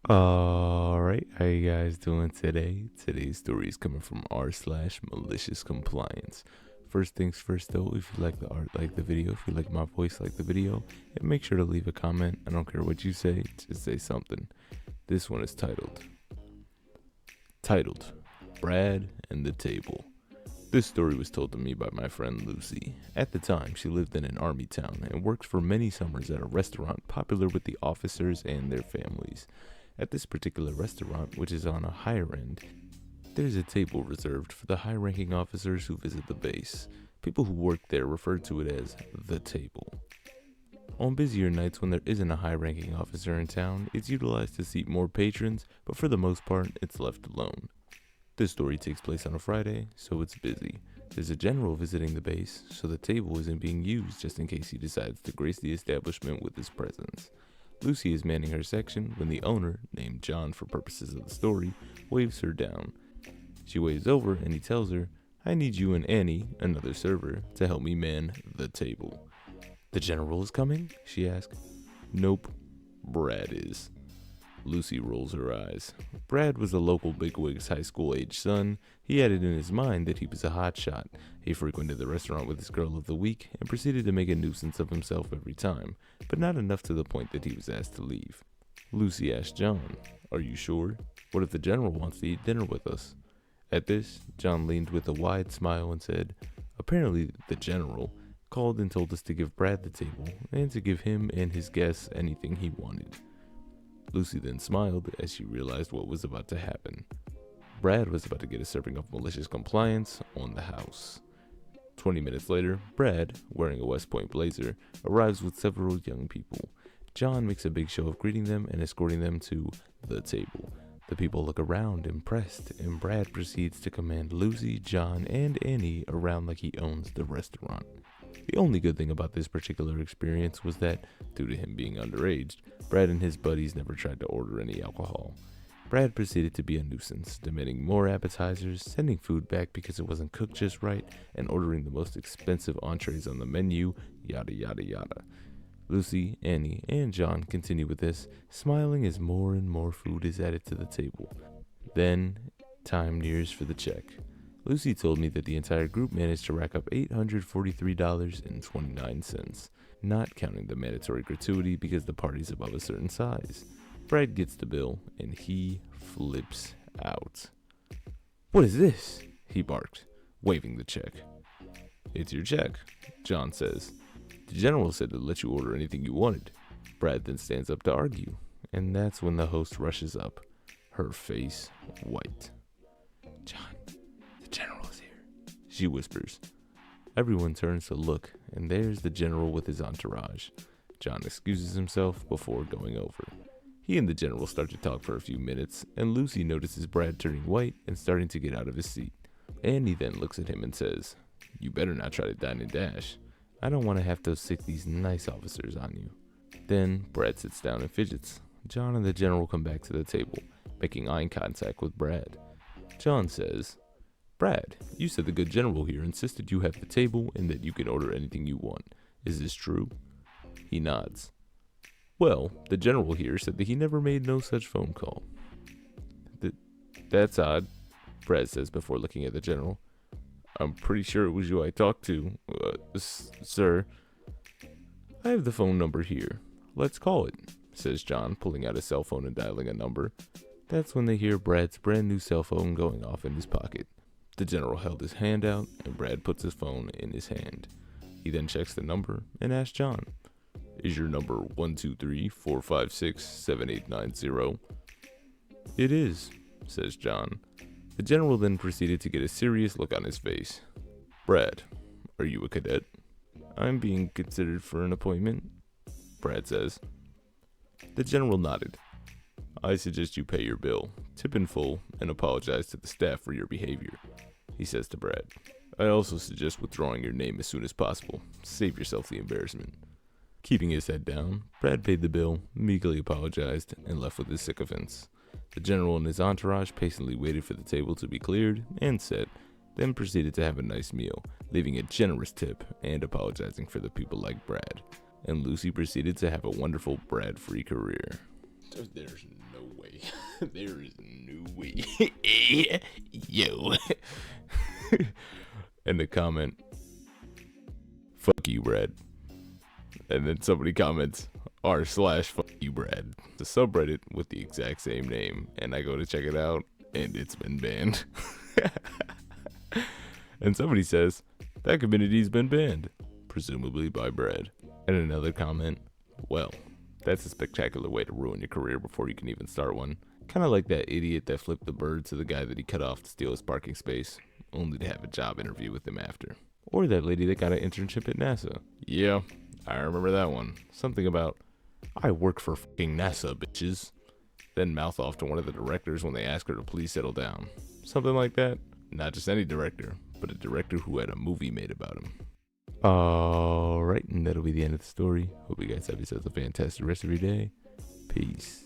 Alright, how you guys doing today? Today's story is coming from r/MaliciousCompliance. First things first though, if you like the art, like the video, if you like my voice, like the video, and make sure to leave a comment. I don't care what you say, just say something. This one is titled Brad and the Table. This story was told to me by my friend Lucy. At the time, she lived in an army town and worked for many summers at a restaurant popular with the officers and their families. At this particular restaurant, which is on a higher end, there's a table reserved for the high-ranking officers who visit the base. People who work there refer to it as the table. On busier nights when there isn't a high-ranking officer in town, it's utilized to seat more patrons, but for the most part, it's left alone. This story takes place on a Friday, so it's busy. There's a general visiting the base, so the table isn't being used just in case he decides to grace the establishment with his presence. Lucy is manning her section when the owner, named John for purposes of the story, waves her down. She waves over and he tells her, "I need you and Annie, another server, to help me man the table." "The general is coming?" she asks. "Nope, Brad is." Lucy rolls her eyes. Brad was a local bigwig's high school age son. He had it in his mind that he was a hotshot. He frequented the restaurant with his girl of the week and proceeded to make a nuisance of himself every time, but not enough to the point that he was asked to leave. Lucy asked John, "Are you sure? What if the general wants to eat dinner with us?" At this, John leaned with a wide smile and said, "Apparently the general called and told us to give Brad the table and to give him and his guests anything he wanted." Lucy then smiled as she realized what was about to happen. Brad was about to get a serving of malicious compliance on the house. 20 minutes later, Brad, wearing a West Point blazer, arrives with several young people. John makes a big show of greeting them and escorting them to the table. The people look around, impressed, and Brad proceeds to command Lucy, John, and Annie around like he owns the restaurant. The only good thing about this particular experience was that, due to him being underage, Brad and his buddies never tried to order any alcohol. Brad proceeded to be a nuisance, demanding more appetizers, sending food back because it wasn't cooked just right, and ordering the most expensive entrees on the menu, yada yada yada. Lucy, Annie, and John continue with this, smiling as more and more food is added to the table. Then, time nears for the check. Lucy told me that the entire group managed to rack up $843.29, not counting the mandatory gratuity because the party's above a certain size. Brad gets the bill, and he flips out. "What is this?" he barked, waving the check. "It's your check," John says. "The general said to let you order anything you wanted." Brad then stands up to argue, and that's when the host rushes up, her face white. "John, the general is here," she whispers. Everyone turns to look, and there's the general with his entourage. John excuses himself before going over. He and the general start to talk for a few minutes, and Lucy notices Brad turning white and starting to get out of his seat. Annie then looks at him and says, "You better not try to dine and dash. I don't want to have to sick these nice officers on you." Then Brad sits down and fidgets. John and the general come back to the table, making eye contact with Brad. John says, "Brad, you said the good general here insisted you have the table and that you can order anything you want. Is this true?" He nods. "Well, the general here said that he never made no such phone call." That's odd," Brad says before looking at the general. "I'm pretty sure it was you I talked to, sir." "I have the phone number here. Let's call it," says John, pulling out his cell phone and dialing a number. That's when they hear Brad's brand new cell phone going off in his pocket. The general held his hand out, and Brad puts his phone in his hand. He then checks the number and asks John, "Is your number 123-456-7890? "It is," says John. The general then proceeded to get a serious look on his face. "Brad, are you a cadet?" "I'm being considered for an appointment," Brad says. The general nodded. "I suggest you pay your bill, tip in full, and apologize to the staff for your behavior," he says to Brad. "I also suggest withdrawing your name as soon as possible. Save yourself the embarrassment." Keeping his head down, Brad paid the bill, meekly apologized, and left with his sycophants. The general and his entourage patiently waited for the table to be cleared and set, then proceeded to have a nice meal, leaving a generous tip and apologizing for the people like Brad. And Lucy proceeded to have a wonderful Brad-free career. There's no way. There is no way. Yo. And the comment, fuck you, Brad. And then somebody comments, r/fuck you, Brad. It's a subreddit with the exact same name. And I go to check it out, and it's been banned. And somebody says, that community's been banned. Presumably by Brad. And another comment, well, that's a spectacular way to ruin your career before you can even start one. Kind of like that idiot that flipped the bird to the guy that he cut off to steal his parking space, only to have a job interview with him after. Or that lady that got an internship at NASA. Yeah, I remember that one. Something about, I work for fucking NASA, bitches. Then mouth off to one of the directors when they ask her to please settle down. Something like that. Not just any director, but a director who had a movie made about him. Alright, and that'll be the end of the story. Hope you guys have yourselves a fantastic rest of your day. Peace.